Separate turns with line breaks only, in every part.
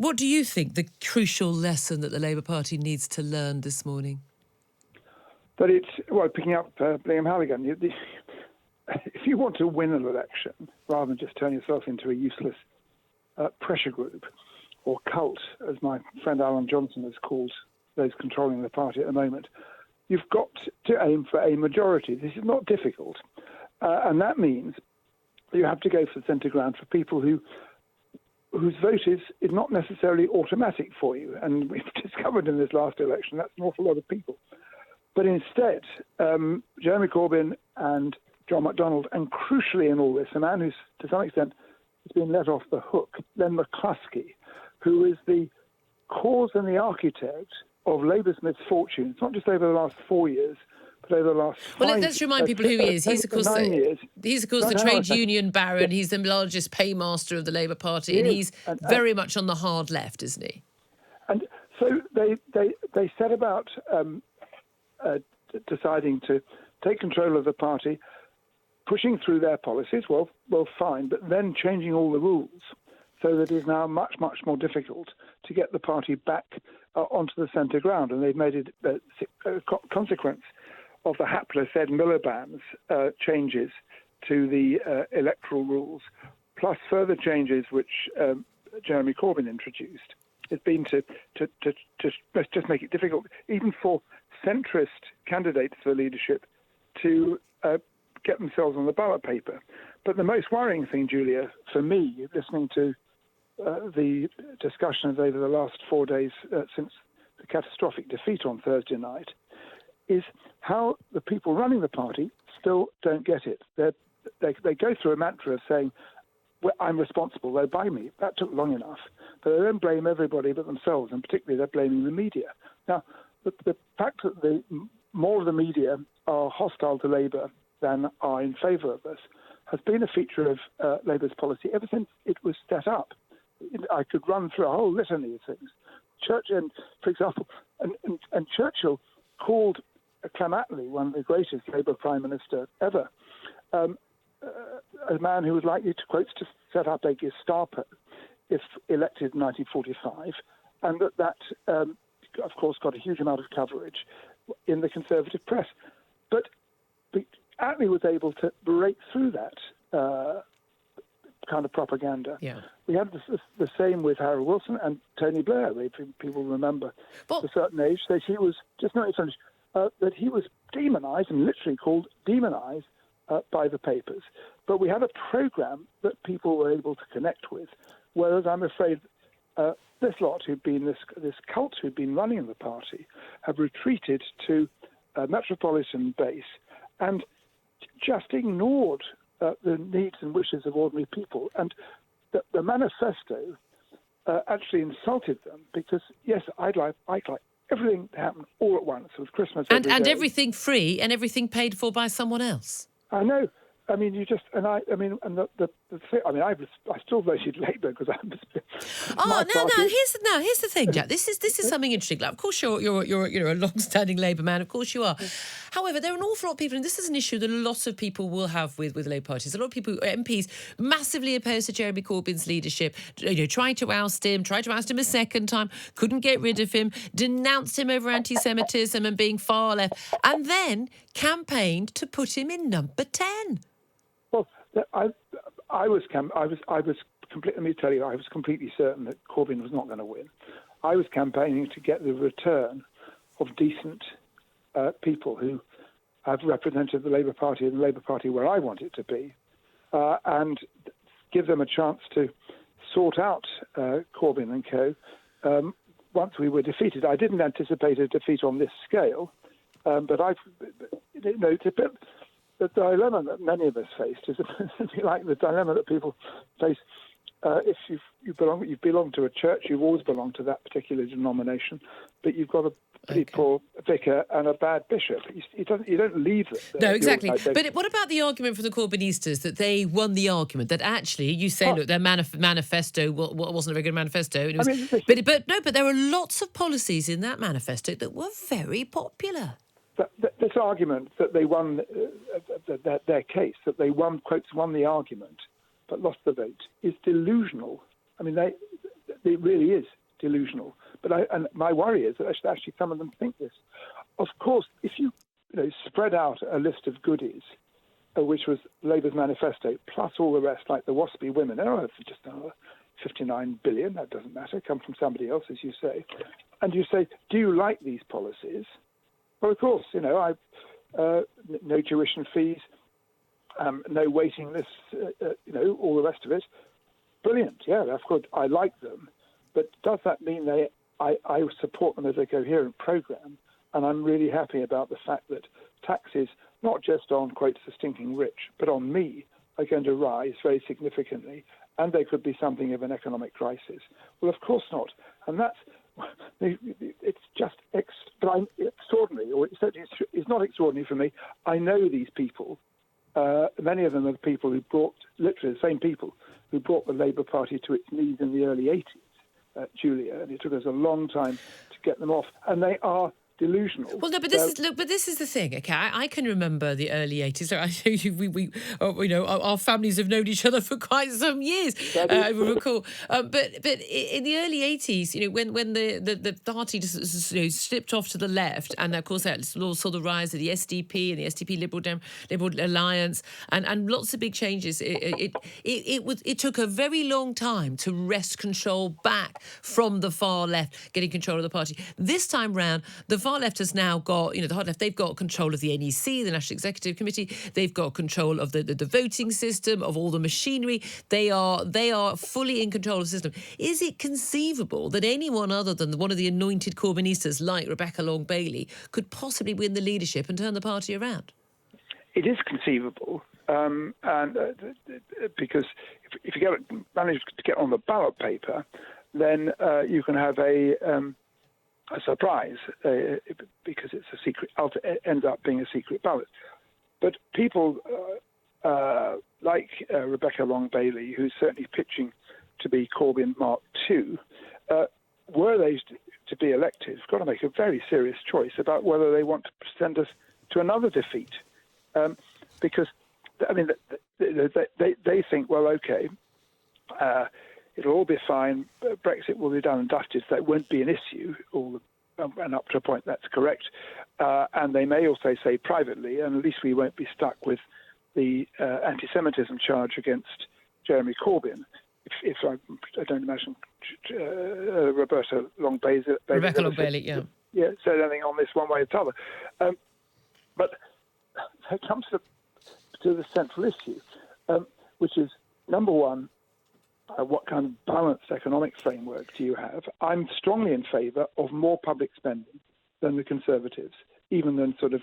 What do you think the crucial lesson that the Labour Party needs to learn this morning?
That it's, picking up Liam Halligan, if you want to win an election, rather than just turn yourself into a useless pressure group or cult, as my friend Alan Johnson has called those controlling the party at the moment, you've got to aim for a majority. This is not difficult. And that means you have to go for the centre ground for people whose vote is not necessarily automatic for you. And we've discovered in this last election that's an awful lot of people. But instead, Jeremy Corbyn and John McDonnell, and crucially in all this, a man who's, to some extent, has been let off the hook, Len McCluskey, who is the cause and the architect of Labour's misfortunes, not just over the last 4 years, but over the last 5 years.
Well, let's remind people who he is. He's, of course, the trade union baron. He's the largest paymaster of the Labour Party, and he's very much on the hard left, isn't he? And
so they set about deciding to take control of the party, pushing through their policies, well, fine, but then changing all the rules so that it is now much, much more difficult to get the party back onto the centre ground. And they've made it a consequence of the hapless Ed Miliband's changes to the electoral rules, plus further changes which Jeremy Corbyn introduced. It's been to just make it difficult, even for centrist candidates for leadership, to get themselves on the ballot paper. But the most worrying thing, Julia, for me, listening to the discussions over the last 4 days since the catastrophic defeat on Thursday night, is how the people running the party still don't get it. They go through a mantra of saying, well, I'm responsible, they're by me. That took long enough. But they don't blame everybody but themselves, and particularly they're blaming the media. Now, the fact that more of the media are hostile to Labour than are in favour of us has been a feature of Labour's policy ever since it was set up. I could run through a whole litany of things. Churchill, for example, and Churchill called Clem Attlee, one of the greatest Labour Prime Minister ever, a man who was likely to, quote, to set up a Gestapo if elected in 1945, and that of course, got a huge amount of coverage in the Conservative press. But Attlee was able to break through that kind of propaganda.
Yeah.
We had the same with Harold Wilson and Tony Blair. If people remember at a certain age, that he was that he was demonised and literally called demonised by the papers. But we had a programme that people were able to connect with, whereas I'm afraid this lot who've been this cult who've been running the party have retreated to a metropolitan base and just ignored the needs and wishes of ordinary people. And the manifesto actually insulted them because, yes, I'd like everything to happen all at once with Christmas
and everything free and everything paid for by someone else.
I know. I mean, I still voted Labour because I was.
Here's the thing, Jack. This is something interesting. Like, of course, you're a long-standing Labour man. Of course, you are. However, there are an awful lot of people, and this is an issue that a lot of people will have with the Labour Party. A lot of people, MPs, massively opposed to Jeremy Corbyn's leadership. Trying to oust him a second time, couldn't get rid of him, denounced him over anti-Semitism and being far left, and then campaigned to put him in number 10.
Well, I was completely. Let me tell you, I was completely certain that Corbyn was not going to win. I was campaigning to get the return of decent people who have represented the Labour Party and the Labour Party where I want it to be, and give them a chance to sort out Corbyn and co. Once we were defeated, I didn't anticipate a defeat on this scale, but the dilemma that many of us faced is like the dilemma that people face if you belong to a church. You've always belonged to that particular denomination, but you've got a pretty poor vicar and a bad bishop. You don't leave them.
No, exactly. But what about the argument from the Corbynistas that they won the argument that actually you say, look, their manifesto wasn't a very good manifesto. It was, but there are lots of policies in that manifesto that were very popular.
This argument that they won their case, that they won the argument but lost the vote, is delusional. I mean, it really is delusional. And my worry is that actually some of them think this. Of course, if you spread out a list of goodies, which was Labour's manifesto, plus all the rest, like the WASPy women, it's just 59 billion, that doesn't matter, come from somebody else, as you say. And you say, do you like these policies? Well, of course, no tuition fees, no waiting lists, all the rest of it. Brilliant, yeah, that's good. I like them. But does that mean I support them as a coherent programme? And I'm really happy about the fact that taxes, not just on, quote, the stinking rich, but on me, are going to rise very significantly. And there could be something of an economic crisis. Well, of course not. And it's just extraordinary, or it's not extraordinary for me. I know these people. Many of them are the people who brought, literally the same people, who brought the Labour Party to its knees in the early 80s, Julia, and it took us a long time to get them off. And they are delusional.
Well, no, but this is the thing. Okay, I can remember the early 80s. Our families have known each other for quite some years. I recall, but in the early 80s, when the party just slipped off to the left, and of course that saw the rise of the SDP and the SDP Liberal Alliance, and lots of big changes. It took a very long time to wrest control back from the far left, getting control of the party. This time round, the far left has now got, the hard left, they've got control of the NEC, the National Executive Committee. They've got control of the voting system, of all the machinery. They are fully in control of the system. Is it conceivable that anyone other than one of the anointed Corbynistas like Rebecca Long-Bailey could possibly win the leadership and turn the party around?
It is conceivable, and because if you manage to get on the ballot paper, then you can have a surprise because it's a secret. It ends up being a secret ballot. But people like Rebecca Long-Bailey, who's certainly pitching to be Corbyn Mark II, were they to be elected, have got to make a very serious choice about whether they want to send us to another defeat. Because, they think, well, okay, it'll all be fine. Brexit will be done and dusted, so it won't be an issue. And up to a point, that's correct. And they may also say privately, and at least we won't be stuck with the anti-Semitism charge against Jeremy Corbyn. If I don't imagine Rebecca Long-Bailey, said anything on this one way or the other. But it comes to the central issue, which is, number one, what kind of balanced economic framework do you have? I'm strongly in favour of more public spending than the Conservatives, even than sort of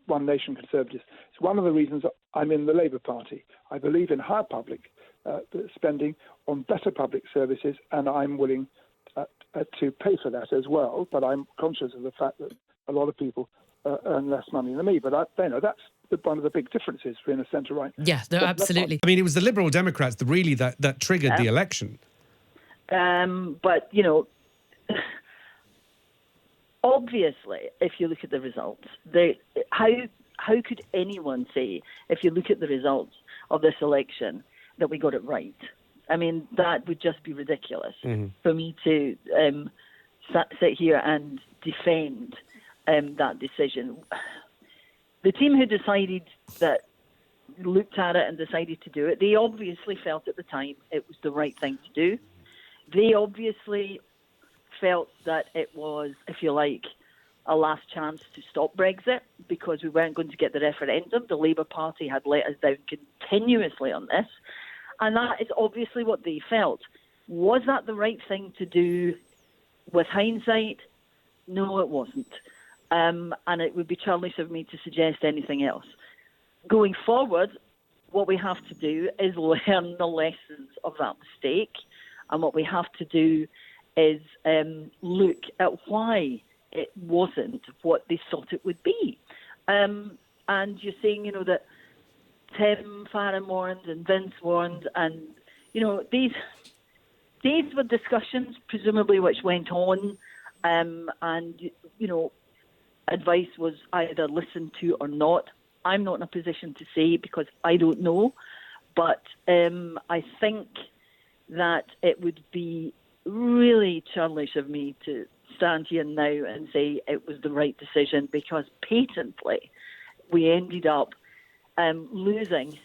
One Nation Conservatives. It's one of the reasons I'm in the Labour Party. I believe in higher public spending on better public services, and I'm willing to pay for that as well. But I'm conscious of the fact that a lot of people earn less money than me. But that's one of the big differences between a centre-right.
Yeah, no, absolutely.
I mean, it was the Liberal Democrats that really that triggered the election.
But, obviously, if you look at the results, how could anyone say, if you look at the results of this election, that we got it right? I mean, that would just be ridiculous for me to sit here and defend that decision. The team who looked at it and decided to do it, they obviously felt at the time it was the right thing to do. They obviously felt that it was, if you like, a last chance to stop Brexit because we weren't going to get the referendum. The Labour Party had let us down continuously on this. And that is obviously what they felt. Was that the right thing to do with hindsight? No, it wasn't. And it would be childish of me to suggest anything else. Going forward, what we have to do is learn the lessons of that mistake. And what we have to do is look at why it wasn't what they thought it would be. And you're saying, that Tim Farron warned and Vince warned, and, these were discussions, presumably, which went on, and, advice was either listened to or not. I'm not in a position to say because I don't know, but I think that it would be really churlish of me to stand here now and say it was the right decision, because patently we ended up losing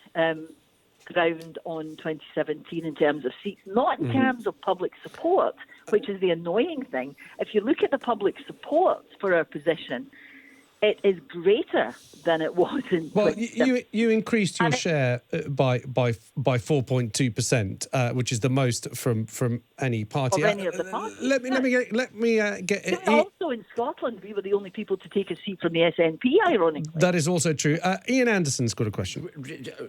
ground on 2017 in terms of seats, not in terms of public support, which is the annoying thing. If you look at the public support for our position, it is greater than it was in.
Well, you increased your share by 4.2%, which is the most from any party.
Of any of the parties.
Let me get.
Also in Scotland, we were the only people to take a seat from the SNP, ironically.
That is also true. Ian Anderson's got a question.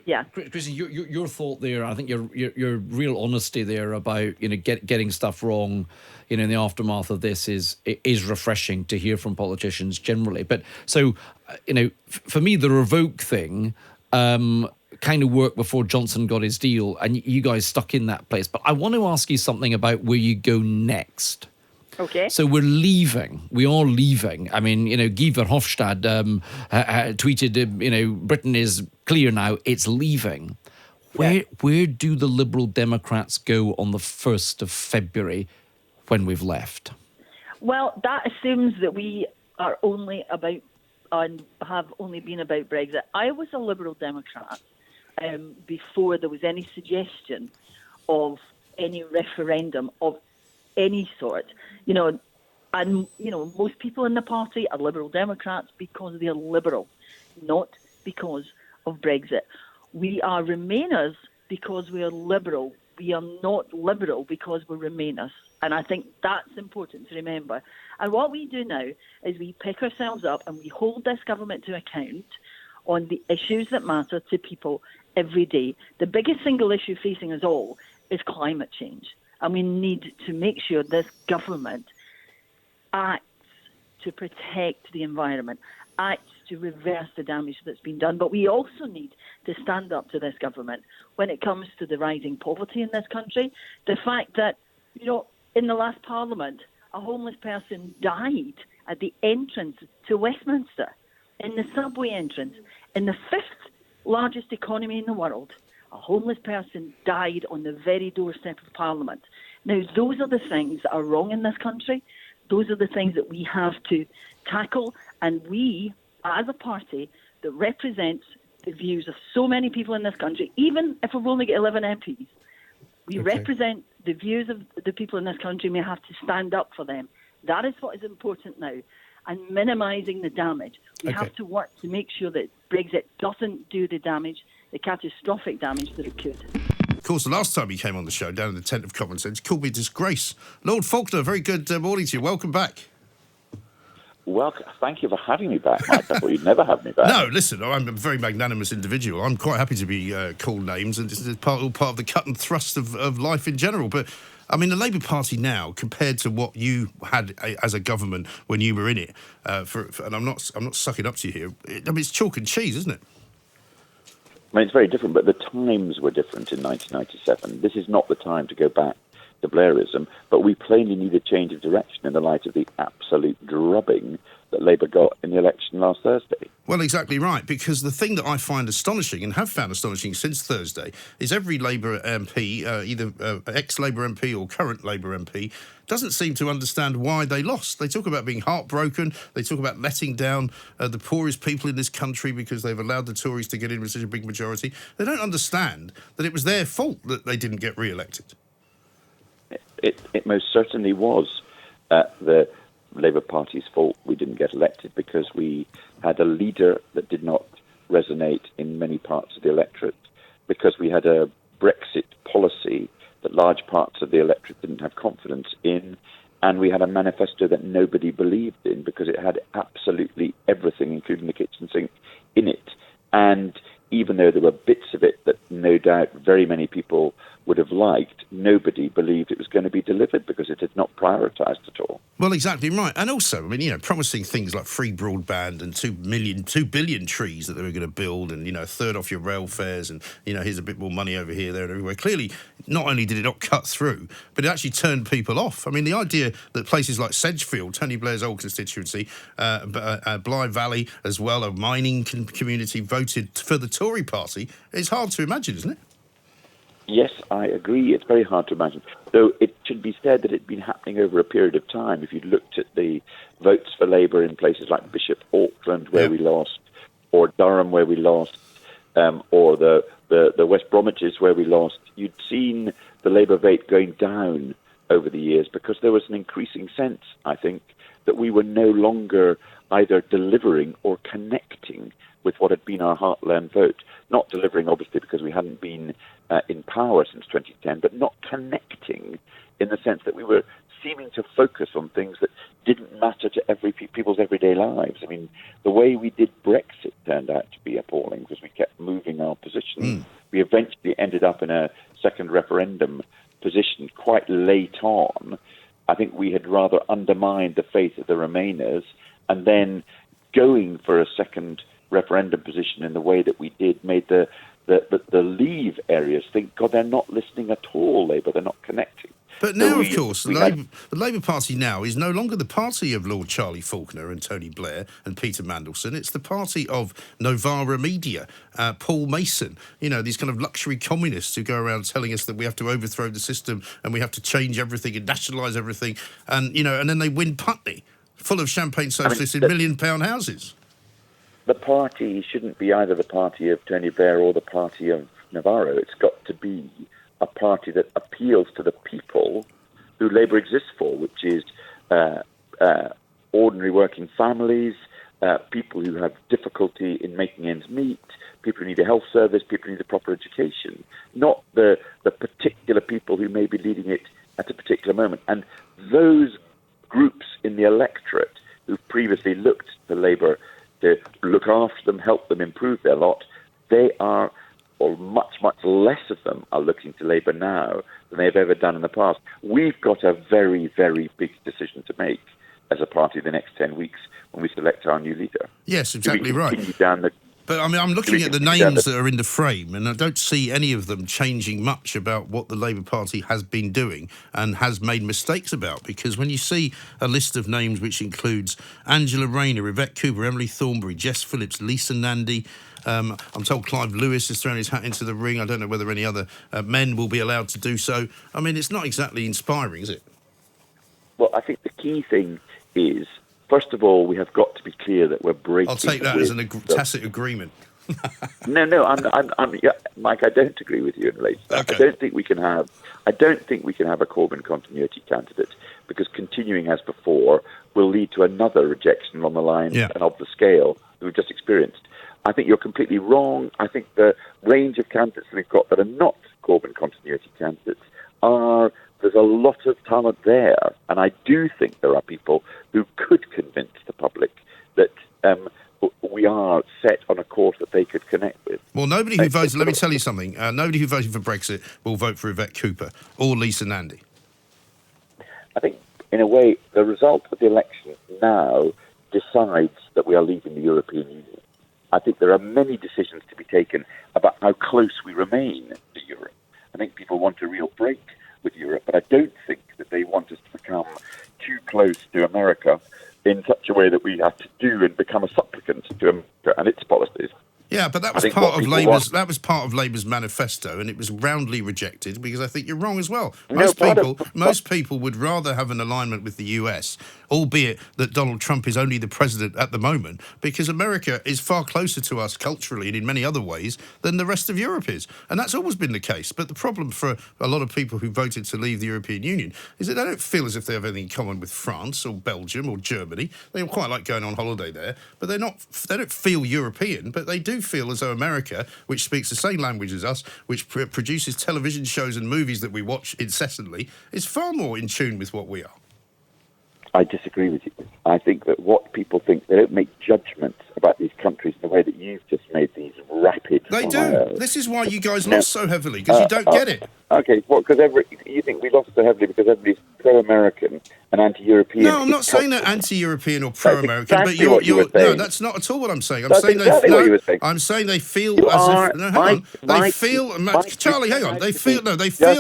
Yeah,
Chrissy, your thought there, I think your real honesty there about getting stuff wrong, in the aftermath of this is refreshing to hear from politicians generally. But so, for me, the revoke thing kind of worked before Johnson got his deal, and you guys stuck in that place. But I want to ask you something about where you go next.
okay.
So we're leaving. We are leaving. I mean, Guy Verhofstadt tweeted, Britain is clear now. It's leaving. Where do the Liberal Democrats go on the 1st of February when we've left?
Well, that assumes that we are only about and have only been about Brexit. I was a Liberal Democrat before there was any suggestion of any referendum of any sort. Most people in the party are Liberal Democrats because they're liberal, not because of Brexit. We are Remainers because we are liberal. We are not liberal because we're Remainers. And I think that's important to remember. And what we do now is we pick ourselves up and we hold this government to account on the issues that matter to people every day. The biggest single issue facing us all is climate change. And we need to make sure this government acts to protect the environment, acts to reverse the damage that's been done. But we also need to stand up to this government when it comes to the rising poverty in this country. The fact that, in the last Parliament, a homeless person died at the entrance to Westminster, in the subway entrance, in the 5th largest economy in the world. A homeless person died on the very doorstep of Parliament. Now, those are the things that are wrong in this country. Those are the things that we have to tackle. And we, as a party that represents the views of so many people in this country, even if we've only got 11 MPs, we represent the views of the people in this country. We have to stand up for them. That is what is important now. And minimising the damage. We have to work to make sure that Brexit doesn't do the damage, the catastrophic damage that it could.
Of course, the last time he came on the show, down in the tent of Common Sense, he called me a disgrace. Lord Falconer, very good morning to you. Welcome back.
Well, thank you for having me back, Mike. I thought you'd never have me back.
No, listen, I'm a very magnanimous individual. I'm quite happy to be called names, and this is all part of the cut and thrust of life in general. But, I mean, the Labour Party now, compared to what you had as a government when you were in it, and I'm not sucking up to you here, it's chalk and cheese, isn't it?
I mean, it's very different, but the times were different in 1997. This is not the time to go back to Blairism, but we plainly need a change of direction in the light of the absolute drubbing that Labour got in the election last Thursday.
Well, exactly right, because the thing that I find astonishing, and have found astonishing since Thursday, is every Labour MP, either ex-Labour MP or current Labour MP, doesn't seem to understand why they lost. They talk about being heartbroken, they talk about letting down the poorest people in this country because they've allowed the Tories to get in with such a big majority. They don't understand that it was their fault that they didn't get re-elected.
It most certainly was the Labour Party's fault we didn't get elected, because we had a leader that did not resonate in many parts of the electorate, because we had a Brexit policy that large parts of the electorate didn't have confidence in, and we had a manifesto that nobody believed in because it had absolutely everything, including the kitchen sink, in it. And even though there were bits of it that no doubt very many people would have liked, nobody believed it was going to be delivered because it had not prioritised at all.
Well, exactly right. And also, I mean, promising things like free broadband and 2 billion trees that they were going to build, and, a third off your rail fares, and, here's a bit more money over here, there and everywhere. Clearly, not only did it not cut through, but it actually turned people off. I mean, the idea that places like Sedgefield, Tony Blair's old constituency, Blythe Valley as well, a mining community, voted for the Tory party, is hard to imagine, isn't it?
Yes, I agree. It's very hard to imagine. Though it should be said that it's been happening over a period of time. If you looked at the votes for Labour in places like Bishop Auckland, where we lost, or Durham, where we lost, or the West Bromwiches, where we lost, you'd seen the Labour vote going down over the years because there was an increasing sense, I think, that we were no longer either delivering or connecting with what had been our heartland vote. Not delivering, obviously, because we hadn't been in power since 2010, but not connecting in the sense that we were seeming to focus on things that didn't matter to people's everyday lives. I mean, the way we did Brexit turned out to be appalling because we kept moving our position. We eventually ended up in a second referendum position quite late on. I think we had rather undermined the faith of the Remainers, and then going for a second referendum position in the way that we did made the Leave areas think, God, they're not listening at all, Labour, they're not connecting.
But now, of course, the Labour Party now is no longer the party of Lord Charlie Falconer and Tony Blair and Peter Mandelson. It's the party of Novara Media, Paul Mason, these kind of luxury communists who go around telling us that we have to overthrow the system and we have to change everything and nationalise everything. And, and then they win Putney, full of champagne socialists in £1 million houses.
The party shouldn't be either the party of Tony Blair or the party of Navarro. It's got to be a party that appeals to the people who Labour exists for, which is ordinary working families, people who have difficulty in making ends meet, people who need a health service, people who need a proper education, not the particular people who may be leading it at a particular moment. And those groups in the electorate who've previously looked to Labour to look after them, help them improve their lot, they are, or much, much less of them are looking to Labour now than they've ever done in the past. We've got a very, very big decision to make as a party the next 10 weeks when we select our new leader.
Yes, exactly right.
Down
But I mean, I'm looking at the names that are in the frame, and I don't see any of them changing much about what the Labour Party has been doing and has made mistakes about. Because when you see a list of names which includes Angela Rayner, Yvette Cooper, Emily Thornberry, Jess Phillips, Lisa Nandy, I'm told Clive Lewis has thrown his hat into the ring. I don't know whether any other men will be allowed to do so. I mean, it's not exactly inspiring, is it?
Well, I think the key thing is, first of all, we have got to be clear that we're breaking.
I'll take that as a tacit agreement.
No, Mike, I don't agree with you in relation to that.
Okay.
I don't think we can have a Corbyn continuity candidate because continuing as before will lead to another rejection on the line and of the scale that we've just experienced. I think you're completely wrong. I think the range of candidates that we've got that are not Corbyn continuity candidates there's a lot of talent there, and I do think there are people who could convince the public that we are set on a course that they could connect with.
Well, nobody who voted, let me tell you something, nobody who voted for Brexit will vote for Yvette Cooper or Lisa Nandy.
I think, in a way, the result of the election now decides that we are leaving the European Union. I think there are many decisions to be taken about how close we remain to Europe. I think people want a real break with Europe, but I don't think that they want us to become too close to America in such a way that we have to do and become a supplicant to America and its policies.
Yeah, but that was part of Labour's manifesto, and it was roundly rejected because I think you're wrong as well. Most people would rather have an alignment with the US, albeit that Donald Trump is only the president at the moment, because America is far closer to us culturally and in many other ways than the rest of Europe is. And that's always been the case. But the problem for a lot of people who voted to leave the European Union is that they don't feel as if they have anything in common with France or Belgium or Germany. They quite like going on holiday there, but they don't feel European, but they do feel as though America, which speaks the same language as us, which produces television shows and movies that we watch incessantly, is far more in tune with what we are.
I disagree with you. I think that what people think, they don't make judgments about these countries in the way that you've just made these rapid
They
fires.
do. This is why you guys lost so heavily, because you don't get it.
Okay, because you think we lost so heavily because everybody's pro-American and anti-European.
No, I'm not saying they're anti-European or pro-American,
exactly
but
you were saying.
no, that's not at all what I'm saying.
That's exactly what you were saying.
I'm saying they feel
You
as
are,
if. No, hang on. They feel. Charlie, hang on. They feel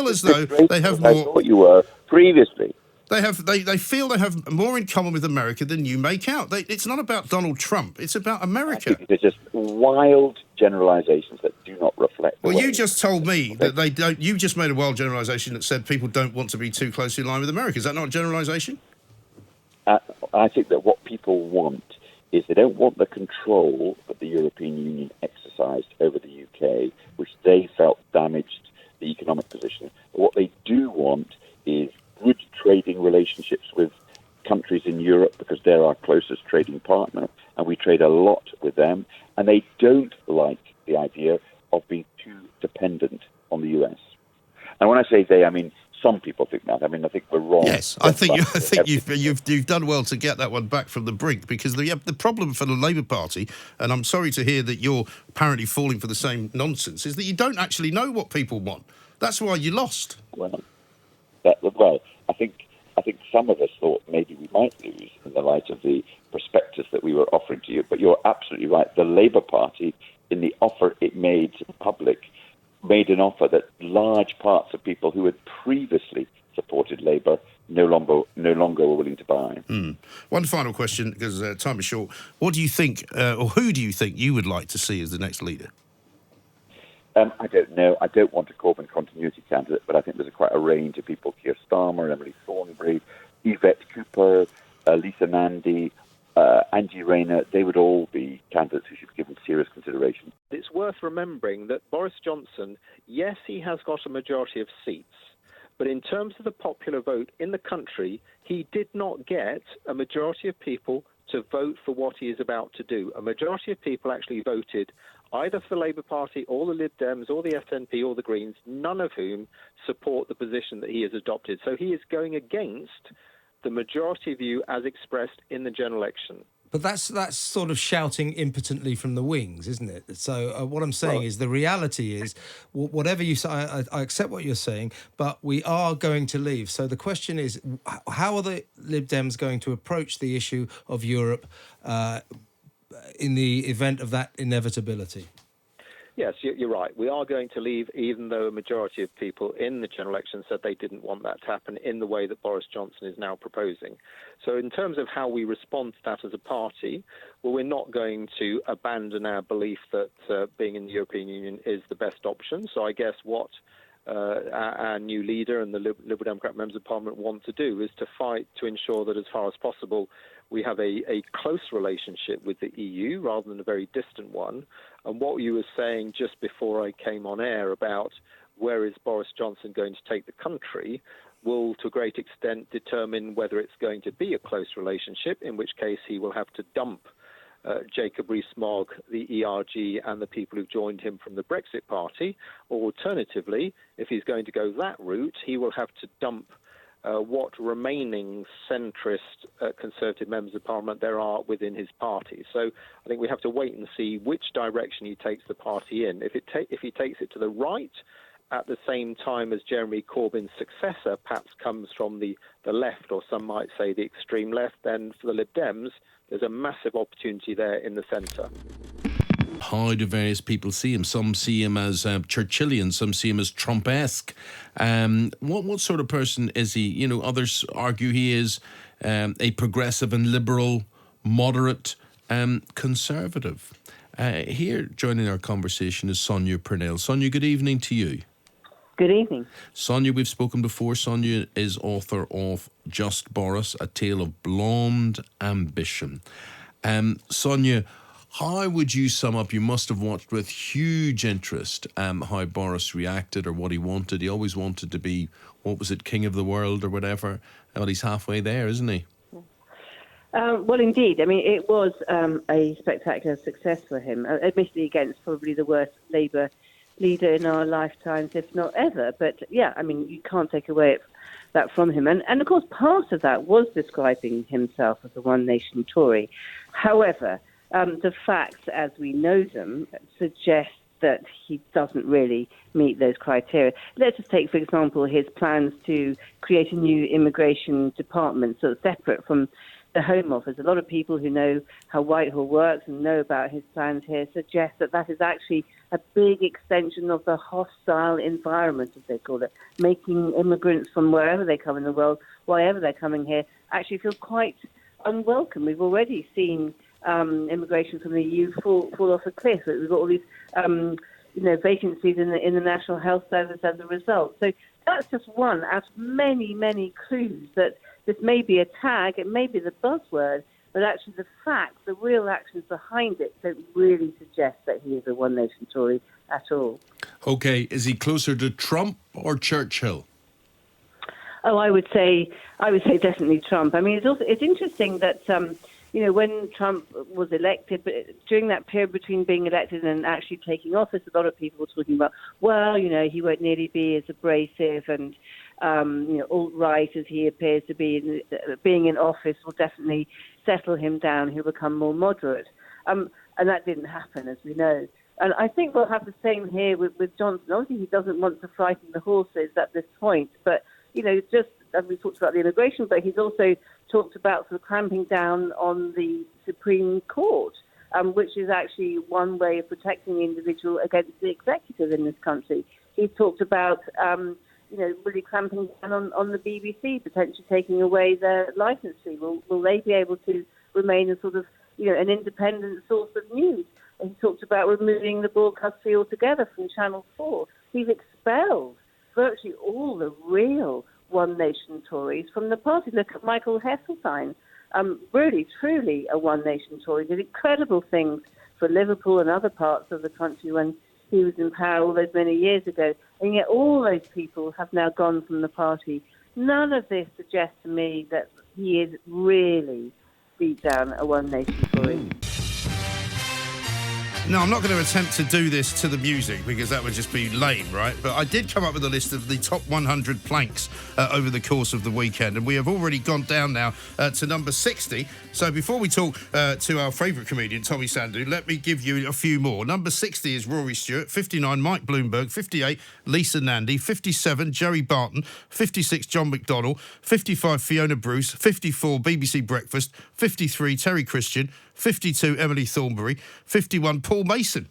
as though they have more.
I thought you were previously.
They feel they have more in common with America than you make out. It's not about Donald Trump. It's about America.
I think they're just wild generalisations that do not reflect.
Well, you just told me that they don't. You just made a wild generalisation that said people don't want to be too closely in line with America. Is that not a generalisation?
I think that what people want is they don't want the control that the European Union exercised over the UK, which they felt damaged the economic position. But what they do want is good trading relationships with countries in Europe, because they're our closest trading partner, and we trade a lot with them. And they don't like the idea of being too dependent on the US. And when I say they, I mean some people think that. I mean, I think we're wrong.
Yes, I think you've done well to get that one back from the brink, because the problem for the Labour Party, and I'm sorry to hear that you're apparently falling for the same nonsense, is that you don't actually know what people want. That's why you lost.
Well, I think some of us thought maybe we might lose in the light of the prospectus that we were offering to you. But you're absolutely right. The Labour Party, in the offer it made to the public, made an offer that large parts of people who had previously supported Labour no longer were willing to buy.
One final question, because time is short. What do you think, or who do you think you would like to see as the next leader?
I don't know. I don't want a Corbyn continuity candidate, but I think there's quite a range of people: Keir Starmer, Emily Thornberry, Yvette Cooper, Lisa Nandy, Angie Rayner. They would all be candidates who should be given serious consideration.
It's worth remembering that Boris Johnson, yes, he has got a majority of seats, but in terms of the popular vote in the country, he did not get a majority of people to vote for what he is about to do. A majority of people actually voted either for the Labour Party or the Lib Dems or the SNP or the Greens, none of whom support the position that he has adopted. So he is going against the majority view as expressed in the general election.
But that's sort of shouting impotently from the wings, isn't it? So what I'm saying is the reality is, whatever you say, I accept what you're saying, but we are going to leave. So the question is, how are the Lib Dems going to approach the issue of Europe in the event of that inevitability?
Yes, you're right. We are going to leave, even though a majority of people in the general election said they didn't want that to happen in the way that Boris Johnson is now proposing. So in terms of how we respond to that as a party, well, we're not going to abandon our belief that being in the European Union is the best option. So I guess what our new leader and the Liberal Democrat members of Parliament want to do is to fight to ensure that as far as possible we have a close relationship with the EU rather than a very distant one. And what you were saying just before I came on air about where is Boris Johnson going to take the country will to a great extent determine whether it's going to be a close relationship, in which case he will have to dump Jacob Rees-Mogg, the ERG and the people who've joined him from the Brexit Party, or alternatively, if he's going to go that route, he will have to dump what remaining centrist Conservative members of Parliament there are within his party. So I think we have to wait and see which direction he takes the party in. If he takes it to the right, at the same time as Jeremy Corbyn's successor perhaps comes from the left, or some might say the extreme left, then for the Lib Dems, there's a massive opportunity there in the centre.
How do various people see him? Some see him as Churchillian, some see him as Trump-esque. What sort of person is he? You know, others argue he is a progressive and liberal, moderate conservative. Here, joining our conversation is Sonia Purnell. Sonia, good evening to you.
Good evening.
Sonia, we've spoken before. Sonia is author of Just Boris, A Tale of Blonde Ambition. Sonia, how would you sum up, you must have watched with huge interest how Boris reacted or what he wanted. He always wanted to be, what was it, king of the world or whatever. Well, he's halfway there, isn't he?
Well, indeed. I mean, it was a spectacular success for him, admittedly against probably the worst Labour leader in our lifetimes, if not ever. But, yeah, I mean, you can't take away that from him. And of course, part of that was describing himself as a one-nation Tory. However, the facts, as we know them, suggest that he doesn't really meet those criteria. Let's just take, for example, his plans to create a new immigration department, so separate from the Home Office. A lot of people who know how Whitehall works and know about his plans here suggest that that is actually a big extension of the hostile environment, as they call it, making immigrants from wherever they come in the world, wherever they're coming here, actually feel quite unwelcome. We've already seen immigration from the EU fall off a cliff. We've got all these vacancies in the National Health Service as a result. So that's just one out of many, many clues that this may be a tag, it may be the buzzword, but actually the facts, the real actions behind it don't really suggest that he is a One Nation Tory at all.
Okay, is he closer to Trump or Churchill?
Oh, I would say definitely Trump. I mean, it's interesting that when Trump was elected, but during that period between being elected and actually taking office, a lot of people were talking about, he won't nearly be as abrasive and alt-right as he appears to be. Being in office will definitely settle him down. He'll become more moderate. And that didn't happen, as we know. And I think we'll have the same here with Johnson. Obviously, he doesn't want to frighten the horses at this point, but just as we talked about the immigration, but he's also talked about sort of clamping down on the Supreme Court, which is actually one way of protecting the individual against the executive in this country. He's talked about, really clamping down on the BBC, potentially taking away their licence fee. Will they be able to remain a sort of, an independent source of news? And he talked about removing the broadcast fee altogether from Channel 4. He's expelled virtually all the real One Nation Tories from the party. Look at Michael Heseltine, really, truly a One Nation Tory, did incredible things for Liverpool and other parts of the country when he was in power all those many years ago. And yet all those people have now gone from the party. None of this suggests to me that he is really deep down a One Nation Tory.
No, I'm not going to attempt to do this to the music because that would just be lame, right? But I did come up with a list of the top 100 planks over the course of the weekend, and we have already gone down now to number 60. So before we talk to our favourite comedian, Tommy Sandu, let me give you a few more. Number 60 is Rory Stewart, 59, Mike Bloomberg, 58, Lisa Nandy, 57, Jerry Barton, 56, John McDonnell, 55, Fiona Bruce, 54, BBC Breakfast, 53, Terry Christian, 52, Emily Thornberry, 51, Paul Mason.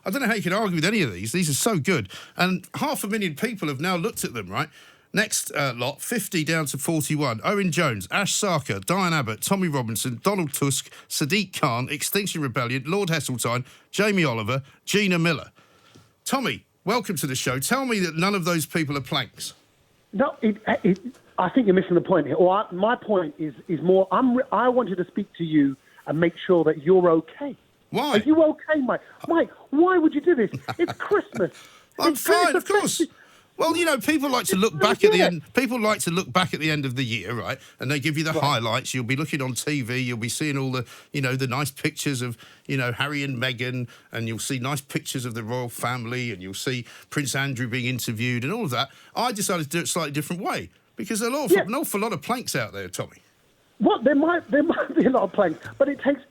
I don't know how you can argue with any of these. These are so good. And 500,000 people have now looked at them, right? Next lot, 50 down to 41. Owen Jones, Ash Sarkar, Diane Abbott, Tommy Robinson, Donald Tusk, Sadiq Khan, Extinction Rebellion, Lord Heseltine, Jamie Oliver, Gina Miller. Tommy, welcome to the show. Tell me that none of those people are planks.
No, I think you're missing the point here. My point is more, I wanted to speak to you and make sure that you're okay.
Why?
Are you okay, Mike? Mike, why would you do this? It's Christmas.
I'm fine, of course. Well, people like to look back at the end. People like to look back at the end of the year, right? And they give you the highlights. You'll be looking on TV. You'll be seeing all the, the nice pictures of, Harry and Meghan, and you'll see nice pictures of the royal family, and you'll see Prince Andrew being interviewed, and all of that. I decided to do it a slightly different way because there's an awful lot of planks out there, Tommy.
Well, there might be a lot of planks, but it takes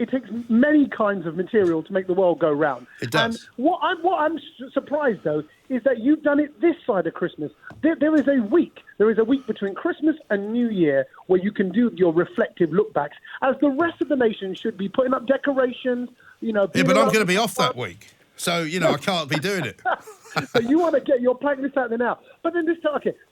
many kinds of material to make the world go round.
It does.
And what I'm surprised though is that you've done it this side of Christmas. There is a week between Christmas and New Year where you can do your reflective look backs, as the rest of the nation should be putting up decorations.
Yeah, but I'm going to be off that week, so I can't be doing it.
So you want to get your plank list out there now. But then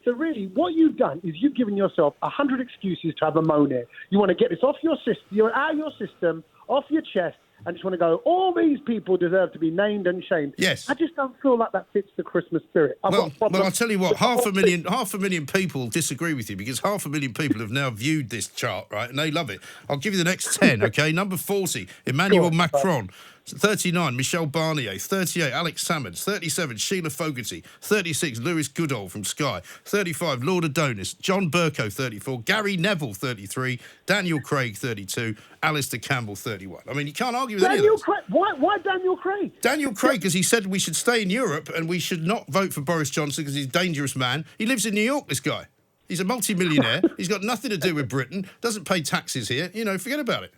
so really what you've done is you've given yourself 100 excuses to have a moan here. You want to get this off your system, you're out of your system, off your chest, and just want to go, all these people deserve to be named and shamed.
Yes.
I just don't feel like that fits the Christmas spirit.
Well, I'll tell you what, 500,000 people disagree with you because 500,000 people have now viewed this chart, right, and they love it. I'll give you the next 10, okay? Number 40, Emmanuel Macron. 39, Michelle Barnier. 38, Alex Salmons. 37, Sheila Fogarty. 36, Lewis Goodall from Sky. 35, Lord Adonis. John Burko, 34. Gary Neville, 33. Daniel Craig, 32. Alistair Campbell, 31. I mean, you can't argue with any of those.
Why Daniel Craig?
Daniel Craig, because he said we should stay in Europe and we should not vote for Boris Johnson because he's a dangerous man. He lives in New York, this guy. He's a multi-millionaire. He's got nothing to do with Britain. Doesn't pay taxes here. Forget about it.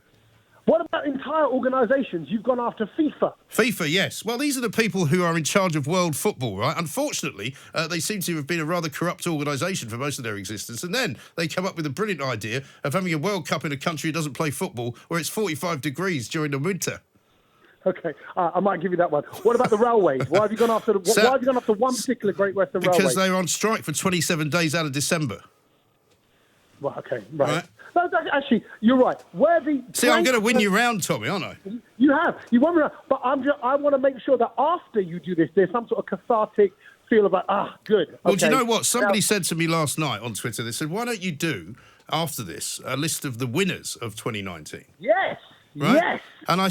What about entire organisations? You've gone after FIFA.
FIFA, yes. Well, these are the people who are in charge of world football, right? Unfortunately, they seem to have been a rather corrupt organisation for most of their existence. And then they come up with a brilliant idea of having a World Cup in a country that doesn't play football where it's 45 degrees during the winter.
Okay, I might give you that one. What about the railways? Why have you gone after why have you gone after one particular Great Western Railway?
Because they're on strike for 27 days out of December.
Well, okay, right. No, actually, you're right.
See, I'm going to win you round, Tommy, aren't I?
You have. You won me round. But I want to make sure that after you do this, there's some sort of cathartic feel about, good. Okay.
Well, do you know what? Somebody said to me last night on Twitter, they said, why don't you do, after this, a list of the winners of 2019?
Yes.
Right?
Yes.
And I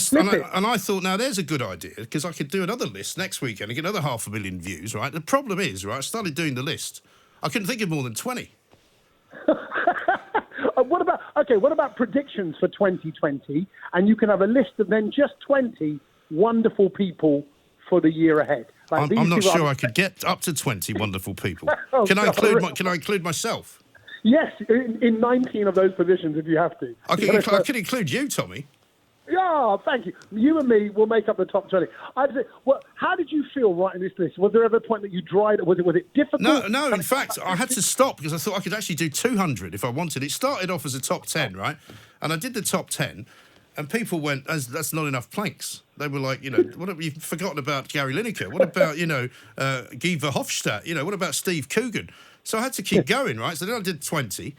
thought, now there's a good idea, because I could do another list next weekend and get another 500,000 views, right? The problem is, right, I started doing the list. I couldn't think of more than 20.
What about predictions for 2020? And you can have a list of then just 20 wonderful people for the year ahead.
I'm not sure I could get up to 20 wonderful people. Can I include myself?
Yes, in 19 of those positions if you have to.
I could include you, Tommy.
Yeah, thank you. You and me will make up the top 20. How did you feel writing this list? Was there ever a point that you dried? Was it difficult?
No. In fact, I had to stop because I thought I could actually do 200 if I wanted. It started off as a top 10, right? And I did the top 10, and people went, "That's not enough planks." They were like, what have you forgotten about Gary Lineker? What about Guy Verhofstadt? What about Steve Coogan? So I had to keep going, right? So then I did 20,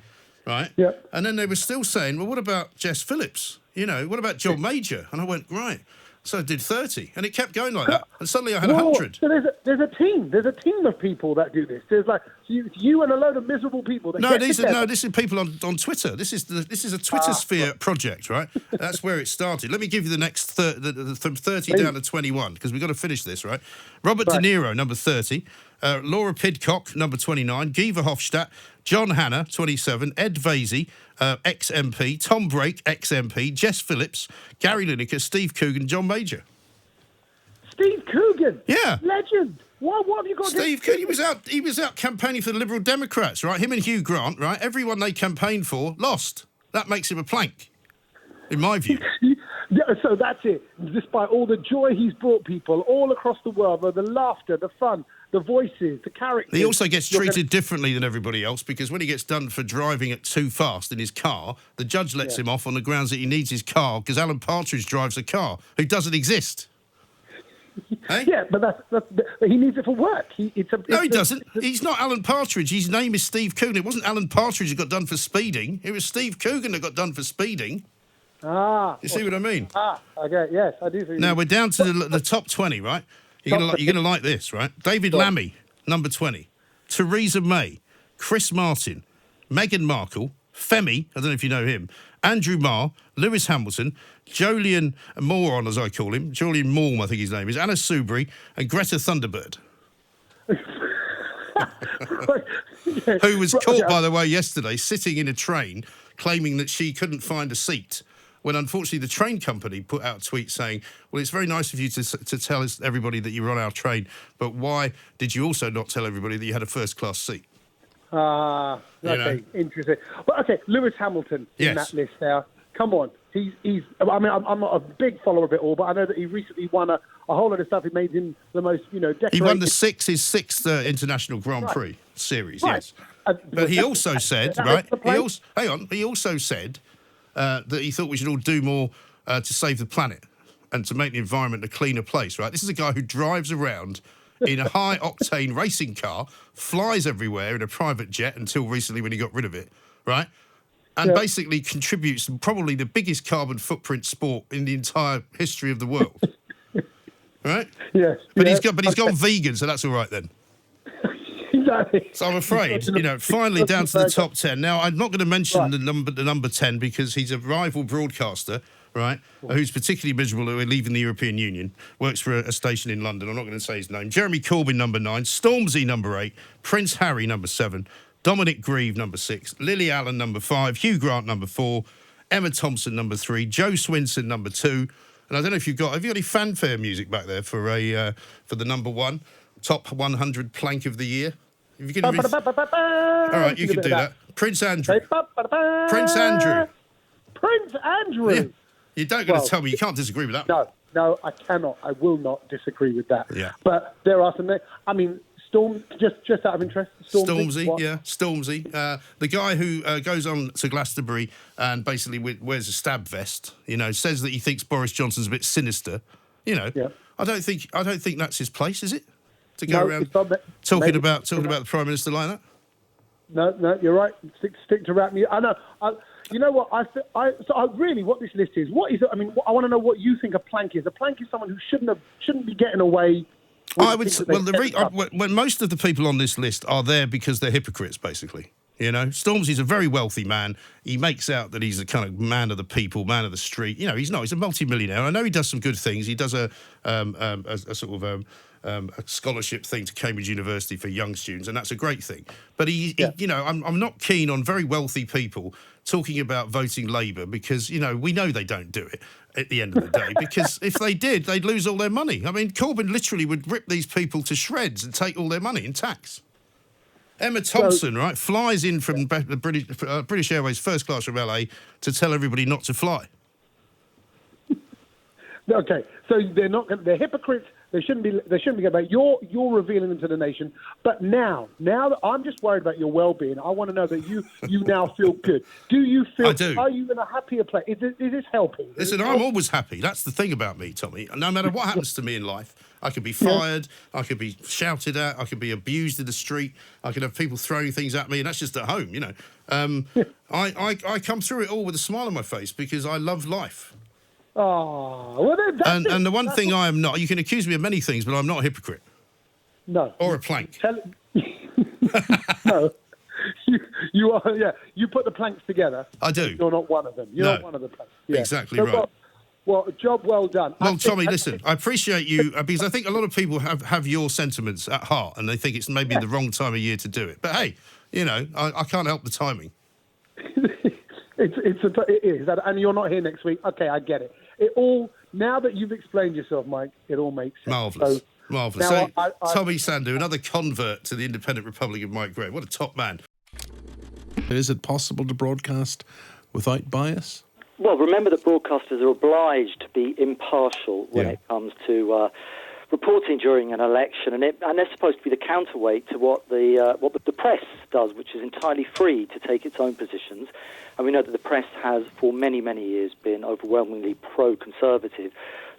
right?
Yeah.
And then they were still saying, well, what about Jess Phillips? What about John Major? And I went, right. So I did 30, and it kept going like that. And suddenly I had 100.
So there's a team. There's a team of people that do this. There's like you and a load of miserable people. That
This is people on Twitter. This is a Twitter sphere project, right? That's where it started. Let me give you the next from 30 down to 21 because we've got to finish this, right? Robert De Niro, number 30. Laura Pidcock, number 29. Guy Verhofstadt. John Hanna, 27. Ed Vasey, ex-MP. Tom Brake, ex-MP. Jess Phillips. Gary Lineker. Steve Coogan. John Major.
Steve Coogan?
Yeah.
Legend. What have you got
Steve Coogan, he was out campaigning for the Liberal Democrats, right? Him and Hugh Grant, right? Everyone they campaigned for lost. That makes him a plank, in my view.
Yeah, so that's it. Despite all the joy he's brought people all across the world, the laughter, the fun, the voices, the characters.
He also gets treated differently than everybody else because when he gets done for driving it too fast in his car, the judge lets him off on the grounds that he needs his car because Alan Partridge drives a car who doesn't exist. Hey?
Yeah, but he needs it for work. He
doesn't. He's not Alan Partridge. His name is Steve Coogan. It wasn't Alan Partridge who got done for speeding. It was Steve Coogan that got done for speeding. You see what I mean?
Okay, yes, I do.
Now we're down to the top 20, right? You're gonna like this, right? David Lammy, number 20. Theresa May, Chris Martin, Meghan Markle, Femi, I don't know if you know him, Andrew Marr, Lewis Hamilton, Julian Moron, as I call him, Julian Morm, I think his name is, Anna Soubry, and Greta Thunderbird. Who was caught, by the way, yesterday, sitting in a train, claiming that she couldn't find a seat, when unfortunately the train company put out a tweet saying, well, it's very nice of you to tell everybody that you were on our train, but why did you also not tell everybody that you had a first-class seat?
Interesting. But okay, Lewis Hamilton in that list there. Come on. He's I mean, I'm not a big follower of it all, but I know that he recently won a whole lot of stuff. It made him the most, decorated.
He won his sixth International Grand Prix series, yes. But he also said, right, he also said that he thought we should all do more to save the planet and to make the environment a cleaner place, right? This is a guy who drives around in a high-octane racing car, flies everywhere in a private jet until recently when he got rid of it, right? And basically contributes probably the biggest carbon footprint sport in the entire history of the world. Right?
Yes.
But he's gone vegan, so that's all right then.
Exactly.
So I'm afraid, finally down to the top 10. Now, I'm not going to mention the number 10 because he's a rival broadcaster, right, who's particularly miserable at leaving the European Union, works for a station in London. I'm not going to say his name. Jeremy Corbyn, number 9. Stormzy, number 8. Prince Harry, number 7. Dominic Grieve, number 6. Lily Allen, number 5. Hugh Grant, number 4. Emma Thompson, number 3. Joe Swinson, number 2. And I don't know if have you got any fanfare music back there for the number 1 top 100 plank of the year? If you can all right, you can do that. Prince Andrew. Prince Andrew.
Prince Andrew.
You don't going to tell me you can't disagree with that.
No, I cannot. I will not disagree with that.
Yeah.
But there are some. I mean, Storm. Just out of interest,
Stormzy. Stormzy. The guy who goes on to Glastonbury and basically wears a stab vest. Says that he thinks Boris Johnson's a bit sinister. Yeah. I don't think that's his place, is it? To go around talking about the Prime Minister like that.
No, you're right. Stick to rap music. I know. You know what? Really, what this list is. What is it? I mean, I want to know what you think a plank is. A plank is someone who shouldn't be getting away.
I would say, when most of the people on this list are there because they're hypocrites, basically. Stormzy's a very wealthy man. He makes out that he's a kind of man of the people, man of the street. He's not. He's a multi-millionaire. I know he does some good things. He does a sort of a scholarship thing to Cambridge University for young students, and that's a great thing. But I'm not keen on very wealthy people talking about voting Labour because we know they don't do it at the end of the day. Because if they did, they'd lose all their money. I mean, Corbyn literally would rip these people to shreds and take all their money in tax. Emma Thompson, right, flies in from British Airways first class from LA to tell everybody not to fly.
Okay, so they're hypocrites. They shouldn't be getting back. You're revealing them to the nation. But now that I'm just worried about your well-being, I want to know that you now feel good. Do you feel?
I do.
Are you in a happier place? Is this helping?
Listen, I'm always happy. That's the thing about me, Tommy. No matter what happens to me in life, I could be fired, I could be shouted at, I could be abused in the street, I could have people throwing things at me, and that's just at home, I come through it all with a smile on my face because I love life.
Oh, well,
and the one thing I am not, you can accuse me of many things, but I'm not a hypocrite.
No.
Or a plank.
No. You are, yeah. You put the planks together.
I do.
You're not one of them. You're not one of the planks. Yeah.
Exactly right.
Well, job well done.
Well, Tommy, listen, I appreciate you because I think a lot of people have your sentiments at heart and they think it's maybe the wrong time of year to do it. But hey, I can't help the timing.
It is, and you're not here next week. Okay, I get it. Now that you've explained yourself, Mike, it all makes sense.
Marvellous.
So,
Marvellous. So, Tommy Sandu, another convert to the Independent Republic of Mike Graham. What a top man.
Is it possible to broadcast without bias?
Well, remember that broadcasters are obliged to be impartial when it comes to reporting during an election, and they're supposed to be the counterweight to what the press does, which is entirely free to take its own positions. And we know that the press has, for many, many years, been overwhelmingly pro-conservative.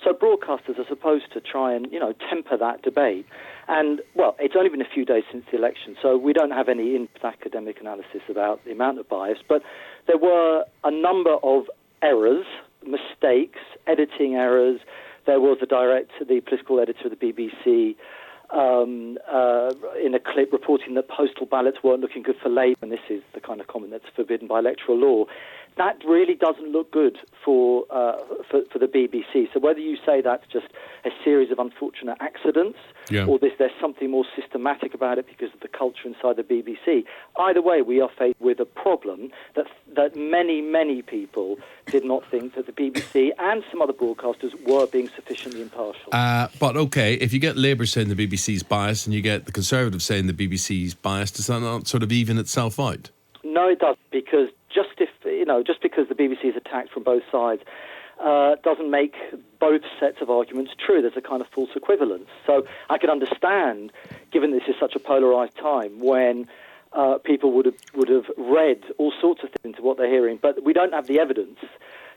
So broadcasters are supposed to try and, temper that debate. And, well, it's only been a few days since the election, so we don't have any in-depth academic analysis about the amount of bias, but there were a number of errors, mistakes, editing errors. There was the political editor of the BBC in a clip reporting that postal ballots weren't looking good for Labour, and this is the kind of comment that's forbidden by electoral law. That really doesn't look good for the BBC. So whether you say that's just a series of unfortunate accidents or there's something more systematic about it because of the culture inside the BBC, either way, we are faced with a problem that many, many people did not think that the BBC and some other broadcasters were being sufficiently impartial.
But okay, if you get Labour saying the BBC's biased and you get the Conservatives saying the BBC's biased, does that not sort of even itself out?
No, it doesn't, because just because the BBC is attacked from both sides doesn't make both sets of arguments true. There's a kind of false equivalence. So I can understand, given this is such a polarised time, when people would have read all sorts of things into what they're hearing, but we don't have the evidence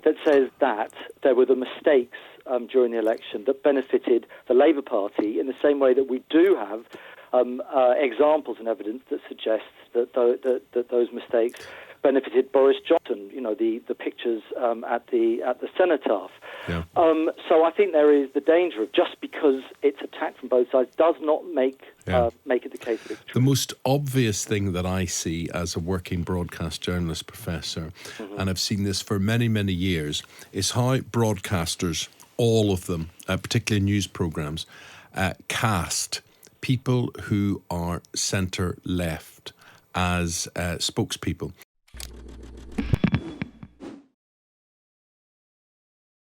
that says that there were the mistakes during the election that benefited the Labour Party in the same way that we do have examples and evidence that suggests that those mistakes benefited Boris Johnson. The pictures at the cenotaph. Yeah. So I think there is the danger of, just because it's attacked from both sides does not make it the case that it's true.
The most obvious thing that I see as a working broadcast journalist professor, and I've seen this for many, many years, is how broadcasters, all of them, particularly news programmes, cast people who are centre-left as spokespeople.